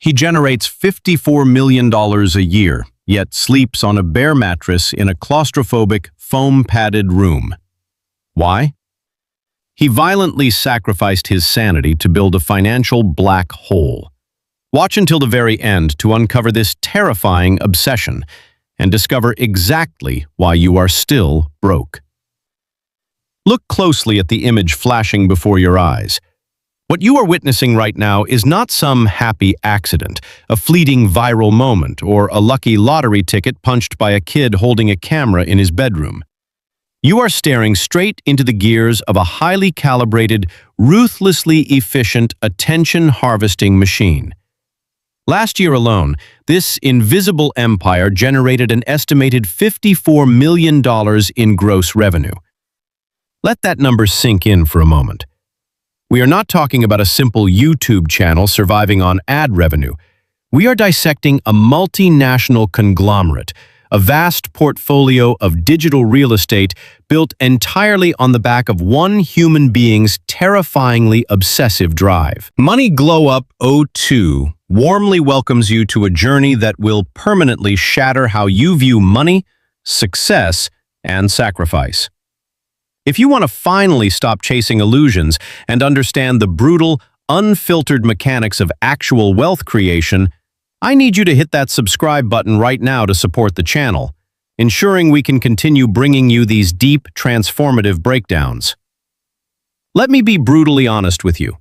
He generates $54 million a year, yet sleeps on a bare mattress in a claustrophobic, foam-padded room. Why? He violently sacrificed his sanity to build a financial black hole. Watch until the very end to uncover this terrifying obsession and discover exactly why you are still broke. Look closely at the image flashing before your eyes. What you are witnessing right now is not some happy accident, a fleeting viral moment, or a lucky lottery ticket punched by a kid holding a camera in his bedroom. You are staring straight into the gears of a highly calibrated, ruthlessly efficient attention-harvesting machine. Last year alone, this invisible empire generated an estimated $54 million in gross revenue. Let that number sink in for a moment. We are not talking about a simple YouTube channel surviving on ad revenue. We are dissecting a multinational conglomerate, a vast portfolio of digital real estate built entirely on the back of one human being's terrifyingly obsessive drive. Money Glow Up 02 warmly welcomes you to a journey that will permanently shatter how you view money, success, and sacrifice. If you want to finally stop chasing illusions and understand the brutal, unfiltered mechanics of actual wealth creation, I need you to hit that subscribe button right now to support the channel, ensuring we can continue bringing you these deep, transformative breakdowns. Let me be brutally honest with you.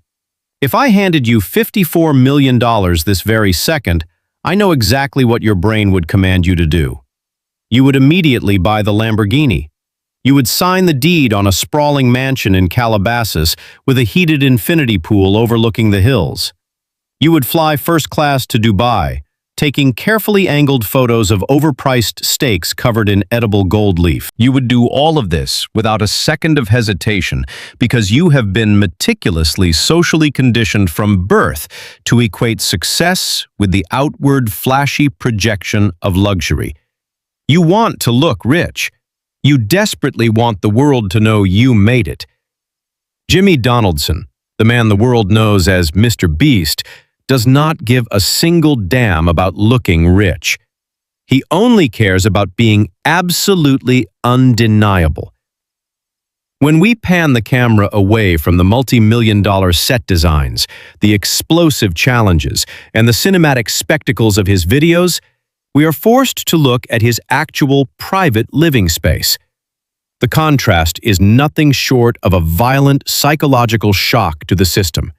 If I handed you $54 million this very second, I know exactly what your brain would command you to do. You would immediately buy the Lamborghini. You would sign the deed on a sprawling mansion in Calabasas with a heated infinity pool overlooking the hills. You would fly first class to Dubai, taking carefully angled photos of overpriced steaks covered in edible gold leaf. You would do all of this without a second of hesitation because you have been meticulously socially conditioned from birth to equate success with the outward flashy projection of luxury. You want to look rich. You desperately want the world to know you made it. Jimmy Donaldson, the man the world knows as MrBeast, does not give a single damn about looking rich. He only cares about being absolutely undeniable. When we pan the camera away from the multi-million-dollar set designs, the explosive challenges, and the cinematic spectacles of his videos, we are forced to look at his actual private living space. The contrast is nothing short of a violent psychological shock to the system.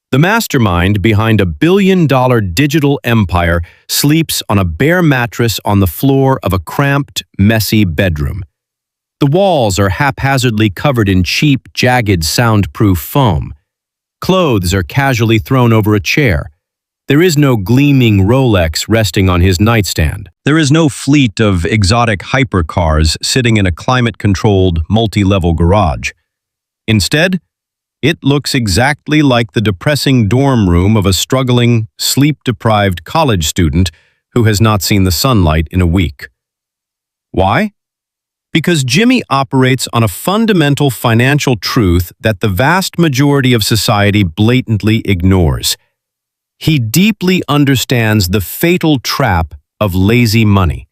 The mastermind behind a billion-dollar digital empire sleeps on a bare mattress on the floor of a cramped, messy bedroom. The walls are haphazardly covered in cheap, jagged, soundproof foam. Clothes are casually thrown over a chair. There is no gleaming Rolex resting on his nightstand. There is no fleet of exotic hypercars sitting in a climate-controlled, multi-level garage. Instead, it looks exactly like the depressing dorm room of a struggling, sleep-deprived college student who has not seen the sunlight in a week. Why? Because Jimmy operates on a fundamental financial truth that the vast majority of society blatantly ignores. He deeply understands the fatal trap of lazy money.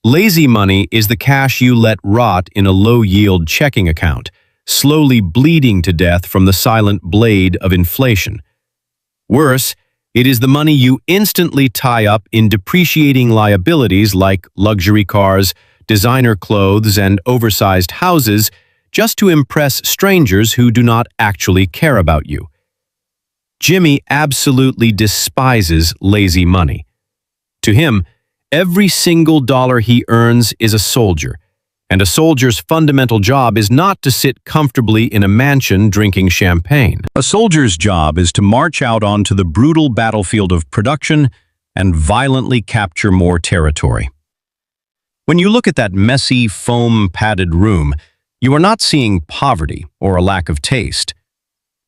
Lazy money is the cash you let rot in a low-yield checking account, slowly bleeding to death from the silent blade of inflation. Worse, it is the money you instantly tie up in depreciating liabilities like luxury cars, designer clothes, and oversized houses just to impress strangers who do not actually care about you. Jimmy absolutely despises lazy money. To him, every single dollar he earns is a soldier, and a soldier's fundamental job is not to sit comfortably in a mansion drinking champagne. A soldier's job is to march out onto the brutal battlefield of production and violently capture more territory. When you look at that messy, foam-padded room, you are not seeing poverty or a lack of taste.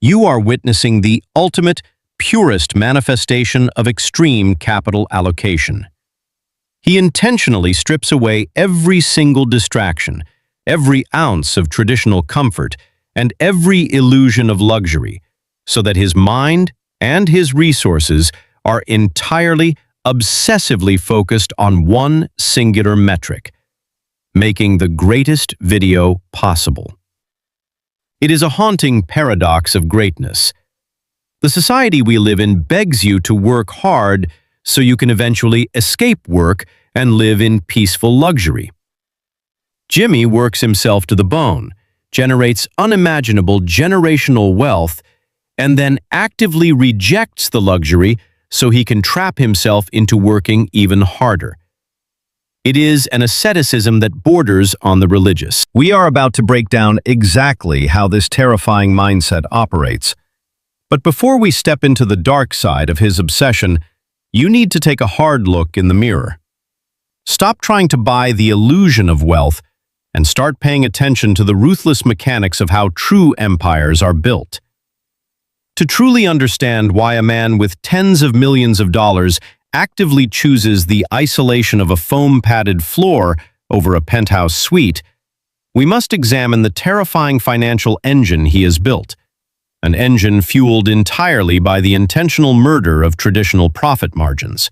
You are witnessing the ultimate, purest manifestation of extreme capital allocation. He intentionally strips away every single distraction, every ounce of traditional comfort, and every illusion of luxury, so that his mind and his resources are entirely, obsessively focused on one singular metric: making the greatest video possible. It is a haunting paradox of greatness. The society we live in begs you to work hard so you can eventually escape work and live in peaceful luxury. Jimmy works himself to the bone, generates unimaginable generational wealth, and then actively rejects the luxury so he can trap himself into working even harder. It is an asceticism that borders on the religious. We are about to break down exactly how this terrifying mindset operates. But before we step into the dark side of his obsession, you need to take a hard look in the mirror. Stop trying to buy the illusion of wealth and start paying attention to the ruthless mechanics of how true empires are built. To truly understand why a man with tens of millions of dollars actively chooses the isolation of a foam-padded floor over a penthouse suite, we must examine the terrifying financial engine he has built, an engine fueled entirely by the intentional murder of traditional profit margins.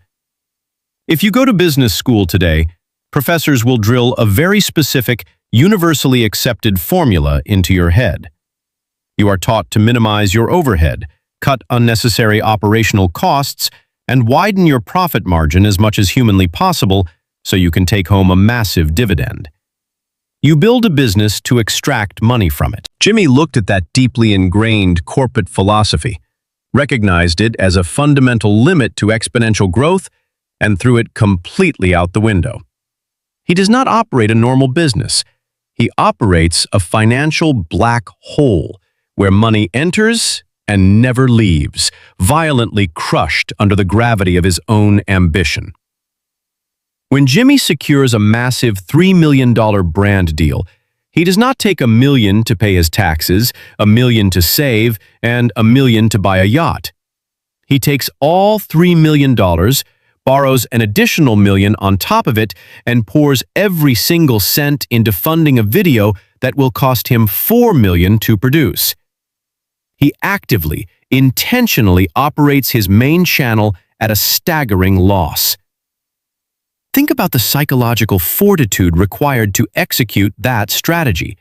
If you go to business school today, professors will drill a very specific, universally accepted formula into your head. You are taught to minimize your overhead, cut unnecessary operational costs, and widen your profit margin as much as humanly possible so you can take home a massive dividend. You build a business to extract money from it. Jimmy looked at that deeply ingrained corporate philosophy, recognized it as a fundamental limit to exponential growth, and threw it completely out the window. He does not operate a normal business. He operates a financial black hole where money enters and never leaves, violently crushed under the gravity of his own ambition. When Jimmy secures a massive $3 million brand deal, he does not take $1 million to pay his taxes, $1 million to save, and $1 million to buy a yacht. He takes all $3 million, borrows an additional $1 million on top of it, and pours every single cent into funding a video that will cost him $4 million to produce. He actively, intentionally operates his main channel at a staggering loss. Think about the psychological fortitude required to execute that strategy.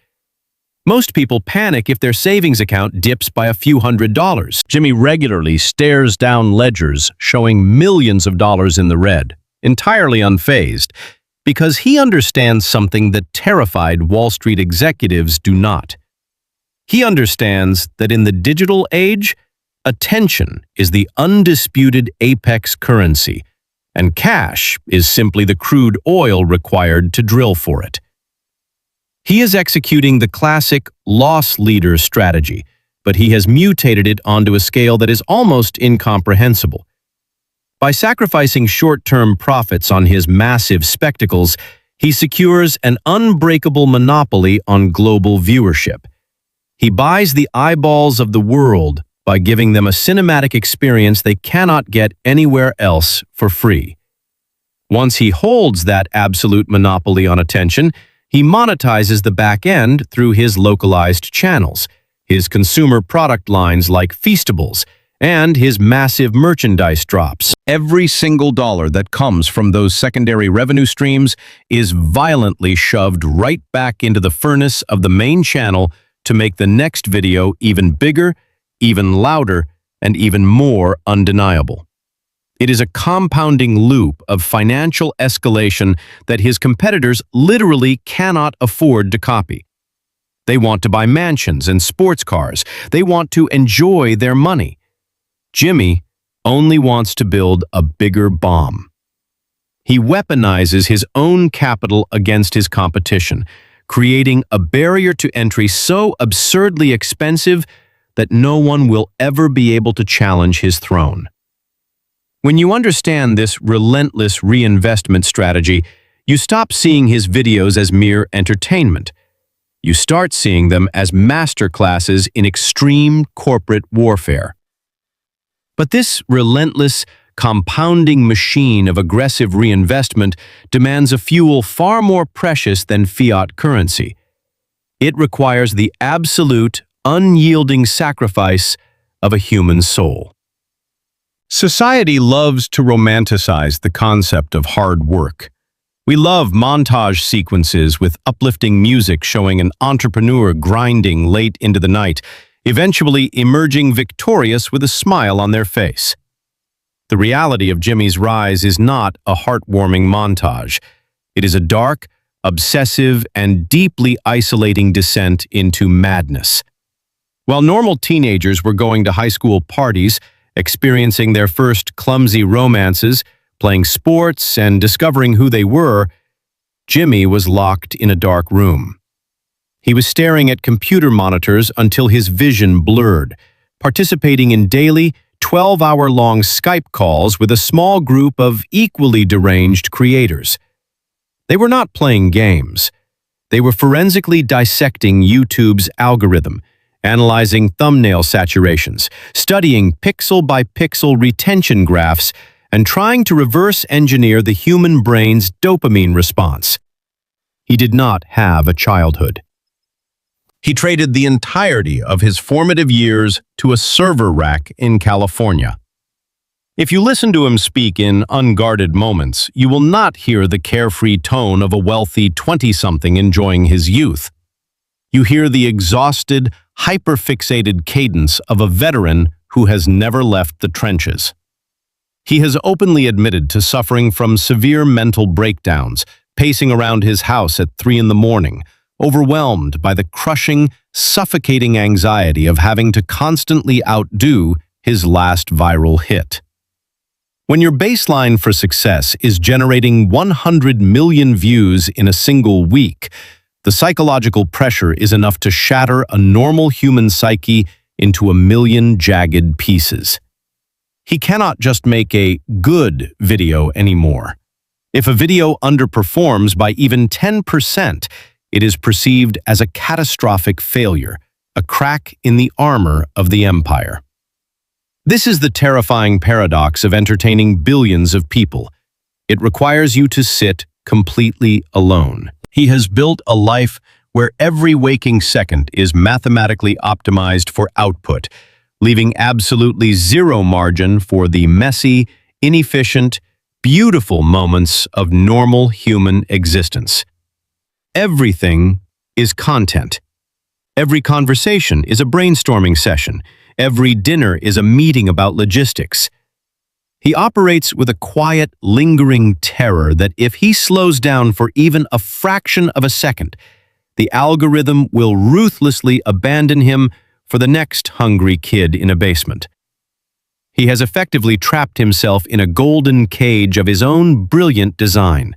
Most people panic if their savings account dips by a few $100s. Jimmy regularly stares down ledgers showing millions of dollars in the red, entirely unfazed, because he understands something that terrified Wall Street executives do not. He understands that in the digital age, attention is the undisputed apex currency, and cash is simply the crude oil required to drill for it. He is executing the classic loss leader strategy, but he has mutated it onto a scale that is almost incomprehensible. By sacrificing short-term profits on his massive spectacles, he secures an unbreakable monopoly on global viewership. He buys the eyeballs of the world by giving them a cinematic experience they cannot get anywhere else for free. Once he holds that absolute monopoly on attention, he monetizes the back end through his localized channels, his consumer product lines like Feastables, and his massive merchandise drops. Every single dollar that comes from those secondary revenue streams is violently shoved right back into the furnace of the main channel to make the next video even bigger, even louder, and even more undeniable. It is a compounding loop of financial escalation that his competitors literally cannot afford to copy. They want to buy mansions and sports cars. They want to enjoy their money. Jimmy only wants to build a bigger bomb. He weaponizes his own capital against his competition, creating a barrier to entry so absurdly expensive that no one will ever be able to challenge his throne. When you understand this relentless reinvestment strategy, you stop seeing his videos as mere entertainment. You start seeing them as masterclasses in extreme corporate warfare. But this relentless, compounding machine of aggressive reinvestment demands a fuel far more precious than fiat currency. It requires the absolute, unyielding sacrifice of a human soul. Society loves to romanticize the concept of hard work. We love montage sequences with uplifting music showing an entrepreneur grinding late into the night, eventually emerging victorious with a smile on their face. The reality of Jimmy's rise is not a heartwarming montage. It is a dark, obsessive, and deeply isolating descent into madness. While normal teenagers were going to high school parties, experiencing their first clumsy romances, playing sports, and discovering who they were, Jimmy was locked in a dark room. He was staring at computer monitors until his vision blurred, participating in daily, 12-hour-long Skype calls with a small group of equally deranged creators. They were not playing games. They were forensically dissecting YouTube's algorithm, analyzing thumbnail saturations, studying pixel-by-pixel retention graphs, and trying to reverse engineer the human brain's dopamine response. He did not have a childhood. He traded the entirety of his formative years to a server rack in California. If you listen to him speak in unguarded moments, you will not hear the carefree tone of a wealthy 20-something enjoying his youth. You hear the exhausted, hyper-fixated cadence of a veteran who has never left the trenches. He has openly admitted to suffering from severe mental breakdowns, pacing around his house at 3 a.m, overwhelmed by the crushing, suffocating anxiety of having to constantly outdo his last viral hit. When your baseline for success is generating 100 million views in a single week, the psychological pressure is enough to shatter a normal human psyche into a million jagged pieces. He cannot just make a good video anymore. If a video underperforms by even 10%, it is perceived as a catastrophic failure, a crack in the armor of the empire. This is the terrifying paradox of entertaining billions of people. It requires you to sit completely alone. He has built a life where every waking second is mathematically optimized for output, leaving absolutely zero margin for the messy, inefficient, beautiful moments of normal human existence. Everything is content. Every conversation is a brainstorming session. Every dinner is a meeting about logistics. He operates with a quiet, lingering terror that if he slows down for even a fraction of a second, the algorithm will ruthlessly abandon him for the next hungry kid in a basement. He has effectively trapped himself in a golden cage of his own brilliant design.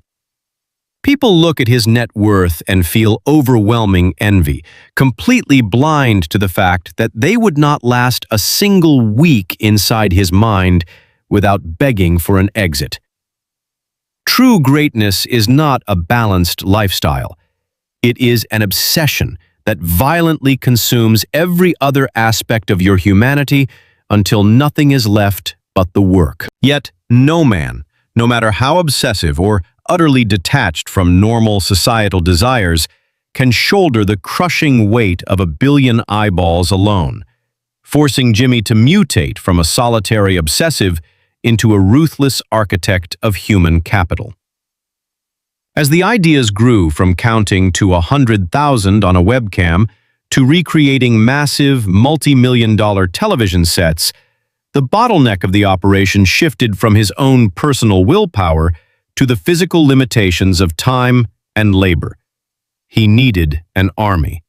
People look at his net worth and feel overwhelming envy, completely blind to the fact that they would not last a single week inside his mind without begging for an exit. True greatness is not a balanced lifestyle. It is an obsession that violently consumes every other aspect of your humanity until nothing is left but the work. Yet, no man, no matter how obsessive or utterly detached from normal societal desires, can shoulder the crushing weight of a billion eyeballs alone, forcing Jimmy to mutate from a solitary obsessive into a ruthless architect of human capital. As the ideas grew from counting to 100,000 on a webcam to recreating massive, multi-million-dollar television sets, the bottleneck of the operation shifted from his own personal willpower to the physical limitations of time and labor. He needed an army.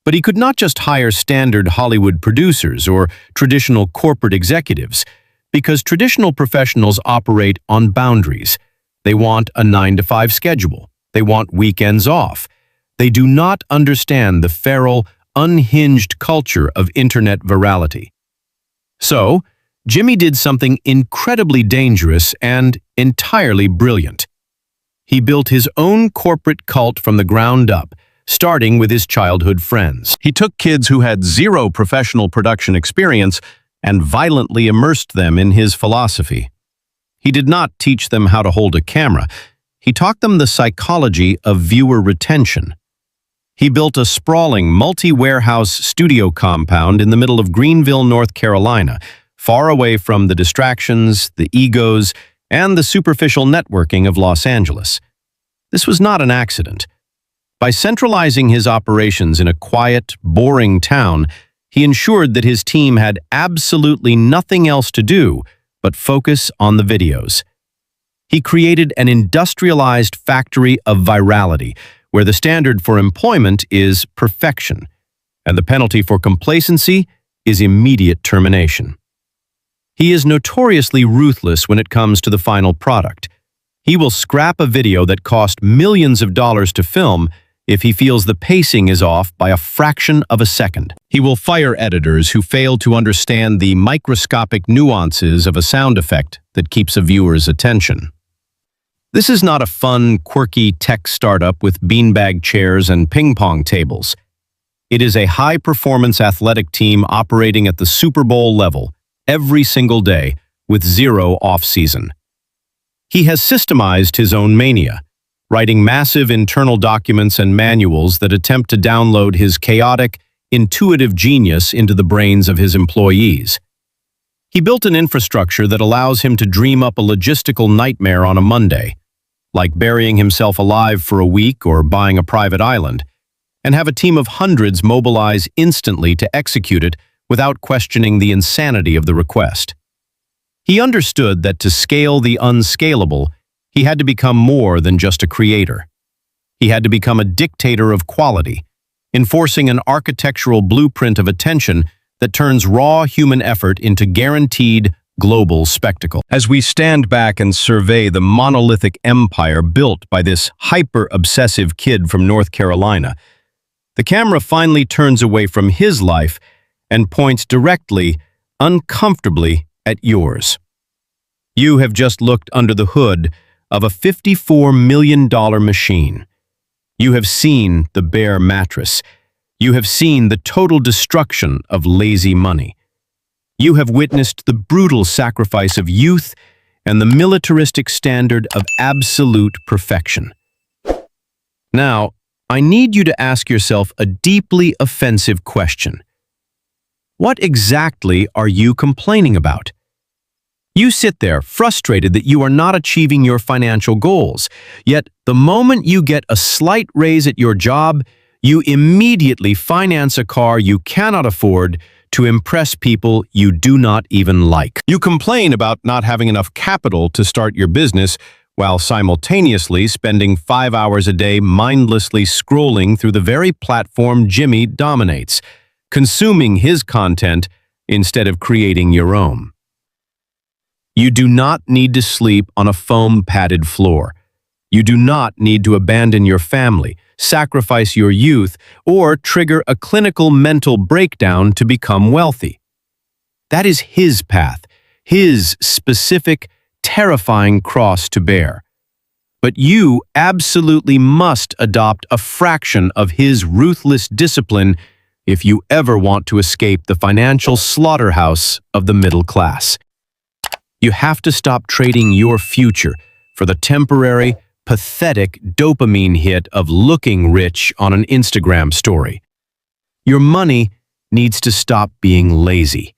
But he could not just hire standard Hollywood producers or traditional corporate executives, because traditional professionals operate on boundaries. They want a 9-to-5 schedule. They want weekends off. They do not understand the feral, unhinged culture of internet virality. So, Jimmy did something incredibly dangerous and entirely brilliant. He built his own corporate cult from the ground up, starting with his childhood friends. He took kids who had zero professional production experience and violently immersed them in his philosophy. He did not teach them how to hold a camera. He taught them the psychology of viewer retention. He built a sprawling multi-warehouse studio compound in the middle of Greenville, North Carolina, far away from the distractions, the egos, and the superficial networking of Los Angeles. This was not an accident. By centralizing his operations in a quiet, boring town, he ensured that his team had absolutely nothing else to do but focus on the videos. He created an industrialized factory of virality, where the standard for employment is perfection, and the penalty for complacency is immediate termination. He is notoriously ruthless when it comes to the final product. He will scrap a video that cost millions of dollars to film if he feels the pacing is off by a fraction of a second. He will fire editors who fail to understand the microscopic nuances of a sound effect that keeps a viewer's attention. This is not a fun, quirky tech startup with beanbag chairs and ping-pong tables. It is a high-performance athletic team operating at the Super Bowl level every single day with zero off-season. He has systemized his own mania, writing massive internal documents and manuals that attempt to download his chaotic, intuitive genius into the brains of his employees. He built an infrastructure that allows him to dream up a logistical nightmare on a Monday, like burying himself alive for a week or buying a private island, and have a team of hundreds mobilize instantly to execute it without questioning the insanity of the request. He understood that to scale the unscalable, he had to become more than just a creator. He had to become a dictator of quality, enforcing an architectural blueprint of attention that turns raw human effort into guaranteed global spectacle. As we stand back and survey the monolithic empire built by this hyper-obsessive kid from North Carolina, the camera finally turns away from his life and points directly, uncomfortably, at yours. You have just looked under the hood of a $54 million machine. You have seen the bare mattress. You have seen the total destruction of lazy money. You have witnessed the brutal sacrifice of youth and the militaristic standard of absolute perfection. Now, I need you to ask yourself a deeply offensive question. What exactly are you complaining about? You sit there frustrated that you are not achieving your financial goals, yet the moment you get a slight raise at your job, you immediately finance a car you cannot afford to impress people you do not even like. You complain about not having enough capital to start your business while simultaneously spending 5 hours a day mindlessly scrolling through the very platform Jimmy dominates, consuming his content instead of creating your own. You do not need to sleep on a foam-padded floor. You do not need to abandon your family, sacrifice your youth, or trigger a clinical mental breakdown to become wealthy. That is his path, his specific, terrifying cross to bear. But you absolutely must adopt a fraction of his ruthless discipline if you ever want to escape the financial slaughterhouse of the middle class. You have to stop trading your future for the temporary, pathetic dopamine hit of looking rich on an Instagram story. Your money needs to stop being lazy.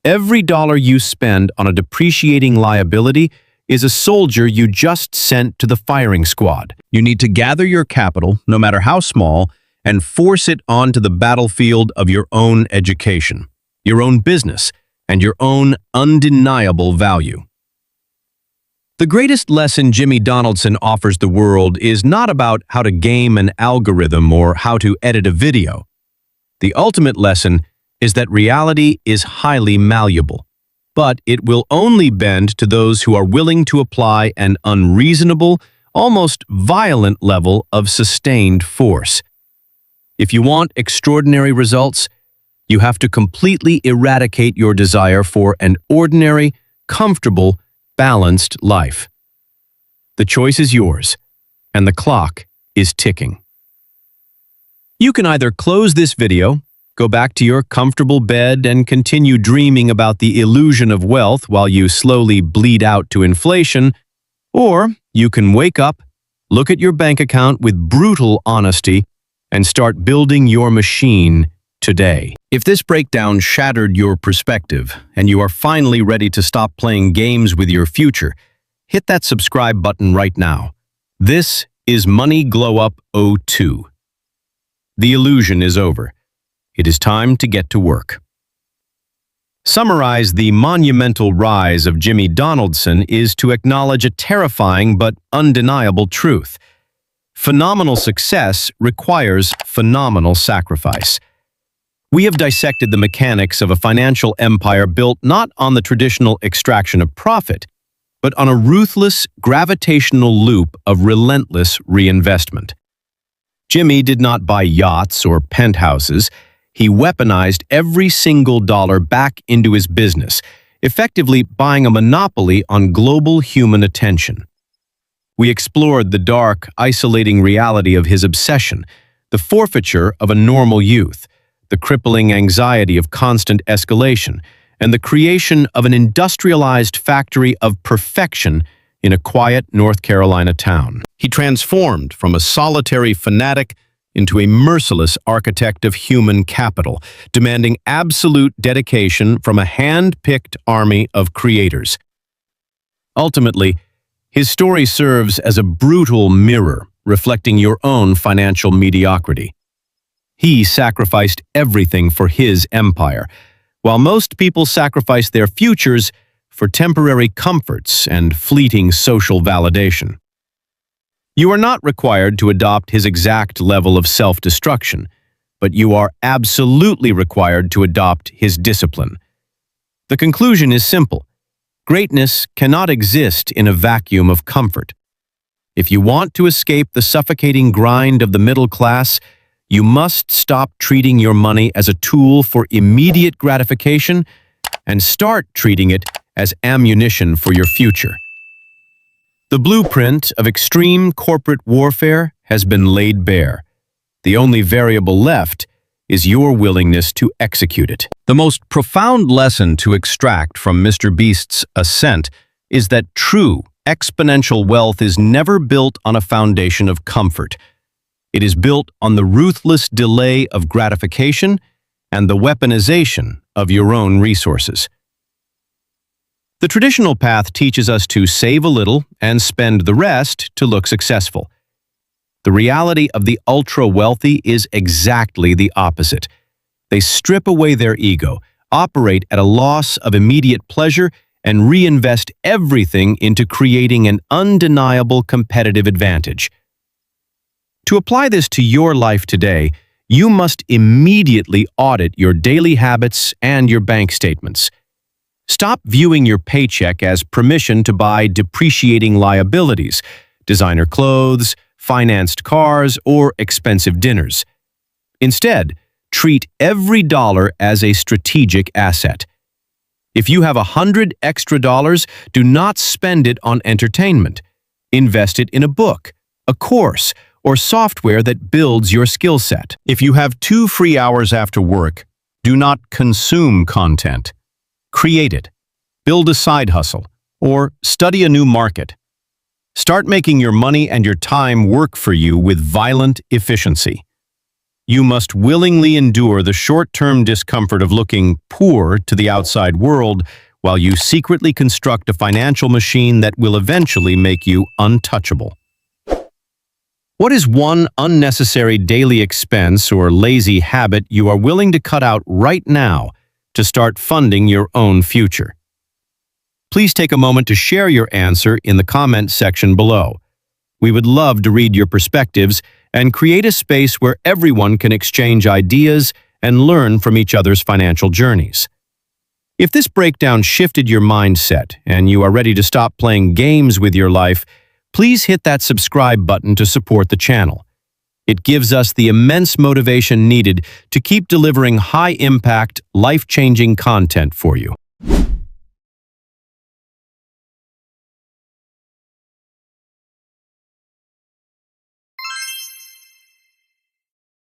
Every dollar you spend on a depreciating liability is a soldier you just sent to the firing squad. You need to gather your capital, no matter how small, and force it onto the battlefield of your own education, your own business, and your own undeniable value. The greatest lesson Jimmy Donaldson offers the world is not about how to game an algorithm or how to edit a video. The ultimate lesson is that reality is highly malleable, but it will only bend to those who are willing to apply an unreasonable, almost violent level of sustained force. If you want extraordinary results, you have to completely eradicate your desire for an ordinary, comfortable, balanced life. The choice is yours, and the clock is ticking. You can either close this video, go back to your comfortable bed and continue dreaming about the illusion of wealth while you slowly bleed out to inflation, or you can wake up, look at your bank account with brutal honesty, and start building your machine today. If this breakdown shattered your perspective and you are finally ready to stop playing games with your future, hit that subscribe button right now. This is Money Glow Up 02. The illusion is over. It is time to get to work. Summarize the monumental rise of Jimmy Donaldson is to acknowledge a terrifying but undeniable truth. Phenomenal success requires phenomenal sacrifice. We have dissected the mechanics of a financial empire built not on the traditional extraction of profit, but on a ruthless, gravitational loop of relentless reinvestment. Jimmy did not buy yachts or penthouses. He weaponized every single dollar back into his business, effectively buying a monopoly on global human attention. We explored the dark, isolating reality of his obsession, the forfeiture of a normal youth, the crippling anxiety of constant escalation, and the creation of an industrialized factory of perfection in a quiet North Carolina town. He transformed from a solitary fanatic into a merciless architect of human capital, demanding absolute dedication from a hand-picked army of creators. Ultimately, his story serves as a brutal mirror reflecting your own financial mediocrity. He sacrificed everything for his empire, while most people sacrifice their futures for temporary comforts and fleeting social validation. You are not required to adopt his exact level of self-destruction, but you are absolutely required to adopt his discipline. The conclusion is simple. Greatness cannot exist in a vacuum of comfort. If you want to escape the suffocating grind of the middle class, you must stop treating your money as a tool for immediate gratification and start treating it as ammunition for your future. The blueprint of extreme corporate warfare has been laid bare. The only variable left is your willingness to execute it. The most profound lesson to extract from MrBeast's ascent is that true, exponential wealth is never built on a foundation of comfort. It is built on the ruthless delay of gratification and the weaponization of your own resources. The traditional path teaches us to save a little and spend the rest to look successful. The reality of the ultra-wealthy is exactly the opposite. They strip away their ego, operate at a loss of immediate pleasure, and reinvest everything into creating an undeniable competitive advantage. To apply this to your life today, you must immediately audit your daily habits and your bank statements. Stop viewing your paycheck as permission to buy depreciating liabilities, designer clothes, financed cars, or expensive dinners. Instead, treat every dollar as a strategic asset. If you have $100 extra, do not spend it on entertainment. Invest it in a book, a course, or software that builds your skill set. If you have 2 free hours after work, do not consume content. Create it, build a side hustle, or study a new market. Start making your money and your time work for you with violent efficiency. You must willingly endure the short-term discomfort of looking poor to the outside world while you secretly construct a financial machine that will eventually make you untouchable. What is one unnecessary daily expense or lazy habit you are willing to cut out right now to start funding your own future? Please take a moment to share your answer in the comment section below. We would love to read your perspectives and create a space where everyone can exchange ideas and learn from each other's financial journeys. If this breakdown shifted your mindset and you are ready to stop playing games with your life, please hit that subscribe button to support the channel. It gives us the immense motivation needed to keep delivering high-impact, life-changing content for you.